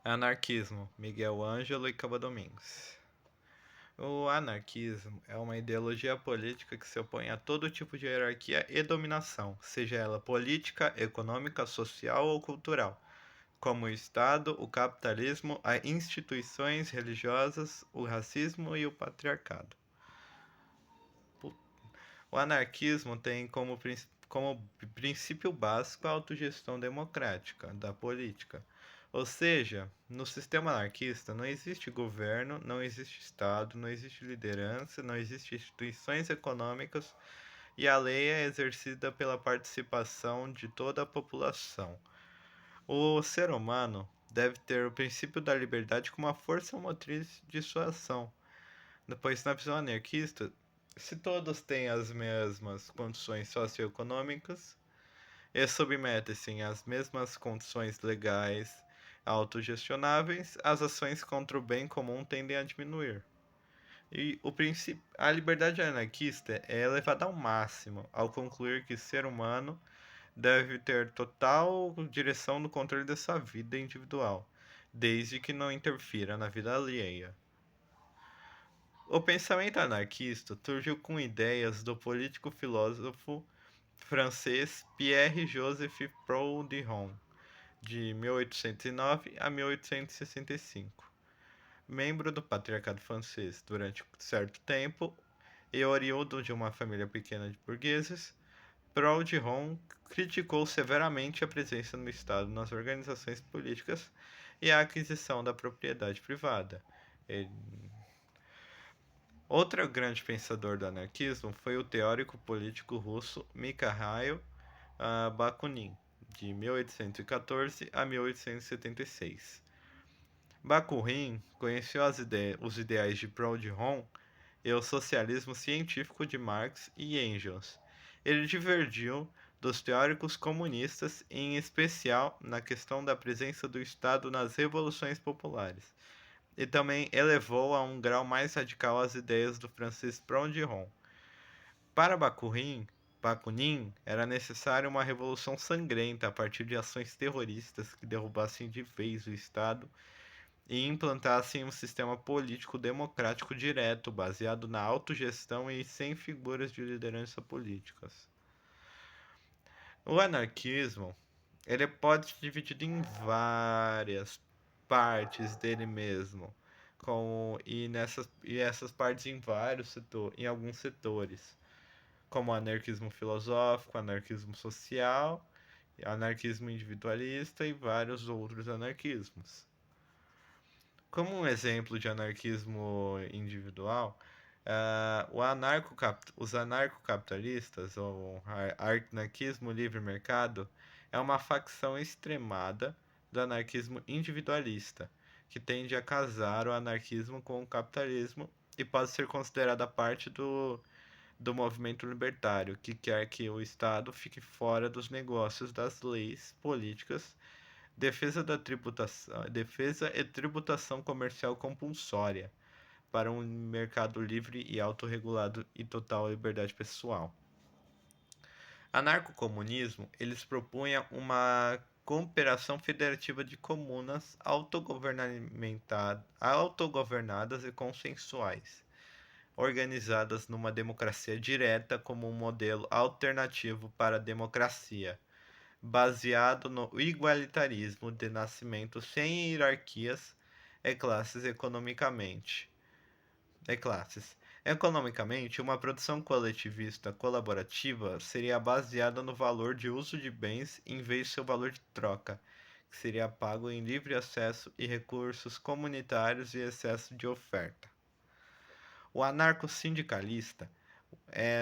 Anarquismo, Miguel Ângelo e Cabo Domingos. O anarquismo é uma ideologia política que se opõe a todo tipo de hierarquia e dominação, seja ela política, econômica, social ou cultural, como o Estado, o capitalismo, as instituições religiosas, o racismo e o patriarcado. O anarquismo tem como princípio básico a autogestão democrática da política. Ou seja, no sistema anarquista não existe governo, não existe Estado, não existe liderança, não existem instituições econômicas e a lei é exercida pela participação de toda a população. O ser humano deve ter o princípio da liberdade como a força motriz de sua ação. Depois, na visão anarquista, se todos têm as mesmas condições socioeconômicas e submetem-se às mesmas condições legais autogestionáveis, as ações contra o bem comum tendem a diminuir. E a liberdade anarquista é elevada ao máximo ao concluir que o ser humano deve ter total direção no controle da sua vida individual, desde que não interfira na vida alheia. O pensamento anarquista surgiu com ideias do político filósofo francês Pierre-Joseph Proudhon, de 1809 a 1865. Membro do patriarcado francês durante certo tempo e oriundo de uma família pequena de burgueses, Proudhon criticou severamente a presença do Estado nas organizações políticas e a aquisição da propriedade privada. Ele Outro grande pensador do anarquismo foi o teórico político russo Mikhail Bakunin, de 1814 a 1876. Bakunin conheceu os ideais de Proudhon e o socialismo científico de Marx e Engels. Ele divergiu dos teóricos comunistas, em especial na questão da presença do Estado nas revoluções populares, e também elevou a um grau mais radical as ideias do francês Proudhon. Para Bakunin era necessária uma revolução sangrenta a partir de ações terroristas que derrubassem de vez o Estado e implantassem um sistema político democrático direto, baseado na autogestão e sem figuras de liderança políticas. O anarquismo ele pode ser dividido em várias partes dele mesmo, e essas partes em alguns setores, como anarquismo filosófico, anarquismo social, anarquismo individualista e vários outros anarquismos. Como um exemplo de anarquismo individual, os anarcocapitalistas, ou anarquismo livre mercado, é uma facção extremada do anarquismo individualista, que tende a casar o anarquismo com o capitalismo e pode ser considerada parte do movimento libertário, que quer que o Estado fique fora dos negócios das leis políticas, defesa e tributação comercial compulsória para um mercado livre e autorregulado e total liberdade pessoal. Anarcocomunismo, eles propunham uma cooperação federativa de comunas autogovernadas e consensuais, organizadas numa democracia direta como um modelo alternativo para a democracia, baseado no igualitarismo de nascimento sem hierarquias e classes economicamente. E classes. Economicamente, uma produção coletivista colaborativa seria baseada no valor de uso de bens em vez de seu valor de troca, que seria pago em livre acesso e recursos comunitários e excesso de oferta. O anarco-sindicalista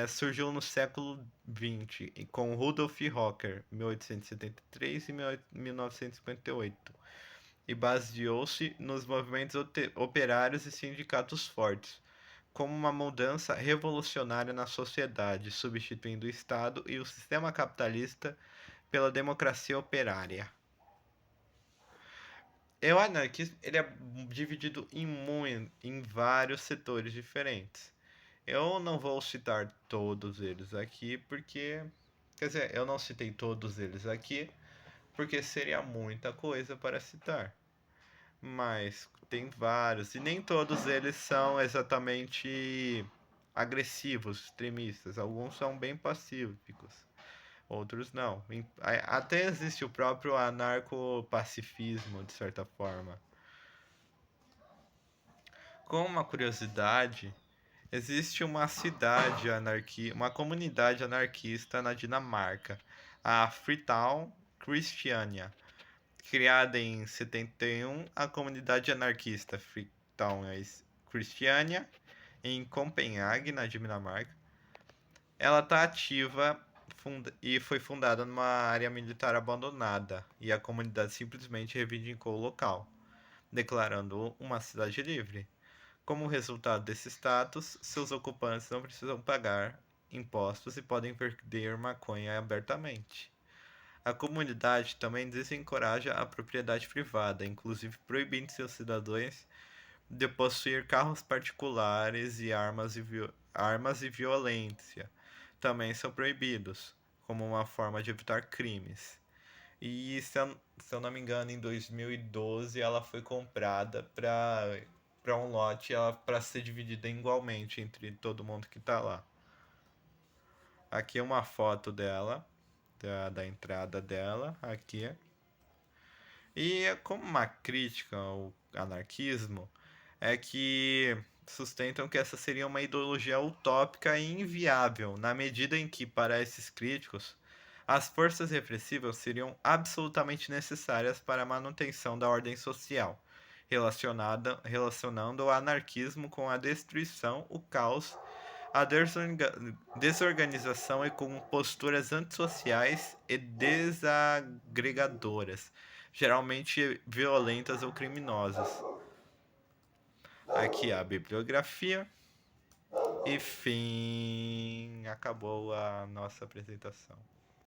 surgiu no século XX com Rudolf Rocker, 1873 e 1958, e baseou-se nos movimentos operários e sindicatos fortes, como uma mudança revolucionária na sociedade, substituindo o Estado e o sistema capitalista pela democracia operária. E o anarquismo ele é dividido em vários setores diferentes. Eu não vou citar todos eles aqui porque. Quer dizer, eu não citei todos eles aqui porque seria muita coisa para citar. Mas tem vários, e nem todos eles são exatamente agressivos, extremistas. Alguns são bem pacíficos, outros não. Até existe o próprio anarcopacifismo, de certa forma. Com uma curiosidade, existe uma comunidade anarquista na Dinamarca, a Freetown Christiania. Criada em 71, a comunidade anarquista Freetown Christiania, em Copenhague, na Dinamarca, ela está ativa e foi fundada numa área militar abandonada, e a comunidade simplesmente reivindicou o local, declarando uma cidade livre. Como resultado desse status, seus ocupantes não precisam pagar impostos e podem vender maconha abertamente. A comunidade também desencoraja a propriedade privada, inclusive proibindo seus cidadãos de possuir carros particulares e armas e violência. Também são proibidos, como uma forma de evitar crimes. E se eu não me engano, em 2012 ela foi comprada para um lote para ser dividida igualmente entre todo mundo que está lá. Aqui é uma foto dela, da entrada dela, aqui. E como uma crítica ao anarquismo, é que sustentam que essa seria uma ideologia utópica e inviável, na medida em que, para esses críticos, as forças repressivas seriam absolutamente necessárias para a manutenção da ordem social, relacionando o anarquismo com a destruição, o caos, a desorganização e com posturas antissociais e desagregadoras, geralmente violentas ou criminosas. Aqui a bibliografia. E fim. Acabou a nossa apresentação.